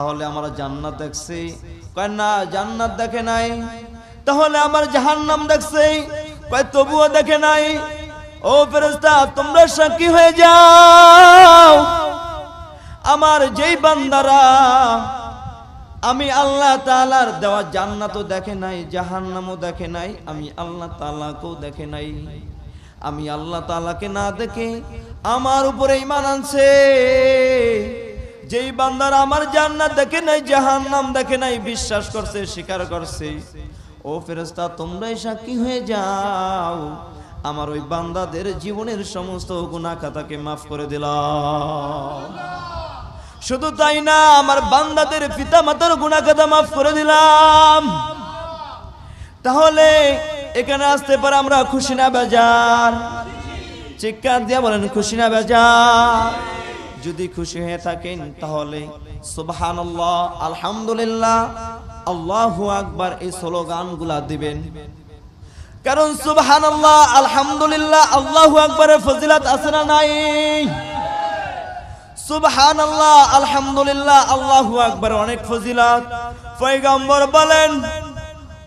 তাহলে আমরা জান্নাত দেখছি? কয় না, জান্নাত দেখে নাই। তাহলে আমার জাহান্নাম দেখছি? কয় তবুও দেখে নাই। ও ফেরেশতা, তোমরা সাক্ষী হয়ে যাও, আমার যেই বান্দারা আমি আল্লাহ তাআলার দেওয়া জান্নাতও দেখে নাই, জাহান্নামও দেখে নাই, আমি আল্লাহ তাআলাকেও দেখে নাই, আমি আল্লাহ তাআলাকে না দেখে আমার উপরে ঈমান আনছে, যেই বান্দারা আমার জান্নাত দেখে নাই, জাহান্নাম দেখে নাই, বিশ্বাস করছে, স্বীকার করছে, ও ফেরেশতা তোমরাই সাক্ষী হয়ে যাও, আমার ওই বান্দাদের জীবনের সমস্ত গুনাহ খাতাকে মাফ করে দিলাম। শুধু তাই না, আমার বান্দাদের পিতা মাতার গুনাহ খাতা মাফ করে দিলাম। তাহলে এখানে আসতে পারে আমরা খুশি না বেজার? চিৎকার দিয়ে বলেন খুশি না বেজার? যদি খুশি হয়ে থাকেন তাহলে সুবহানাল্লাহ, আলহামদুলিল্লাহ, আল্লাহু আকবার এই স্লোগানগুলা দিবেন। কারণ সুবহানাল্লাহ, আলহামদুলিল্লাহ, আল্লাহু আকবারের ফজিলত আছে না নাই? সুবহানাল্লাহ, আলহামদুলিল্লাহ, আল্লাহু আকবার অনেক ফজিলত। পয়গম্বর বলেন,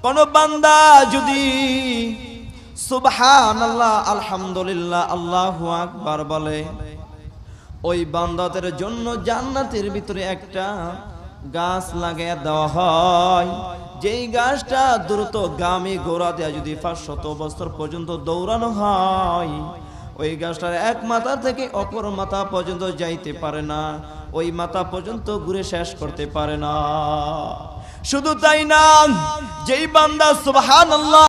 কোন বান্দা যদি সুবহানাল্লাহ, আলহামদুলিল্লাহ, আল্লাহু আকবার বলে, ওই বান্দাদের জন্য জান্নাতের ভিতরে একটা গাছ লাগিয়ে দেওয়া হয়, যেই গাছটা দ্রুত গামী ঘোড়া দেয়া যদি 500 বছর পর্যন্ত দৌড়ানো হয়, ওই গাছটার এক মাথা থেকে অপর মাথা পর্যন্ত যাইতে পারে না, ওই মাথা পর্যন্ত ঘুরে শেষ করতে পারে না। শুধু তাই না, যেই বান্দা সুবহানাল্লাহ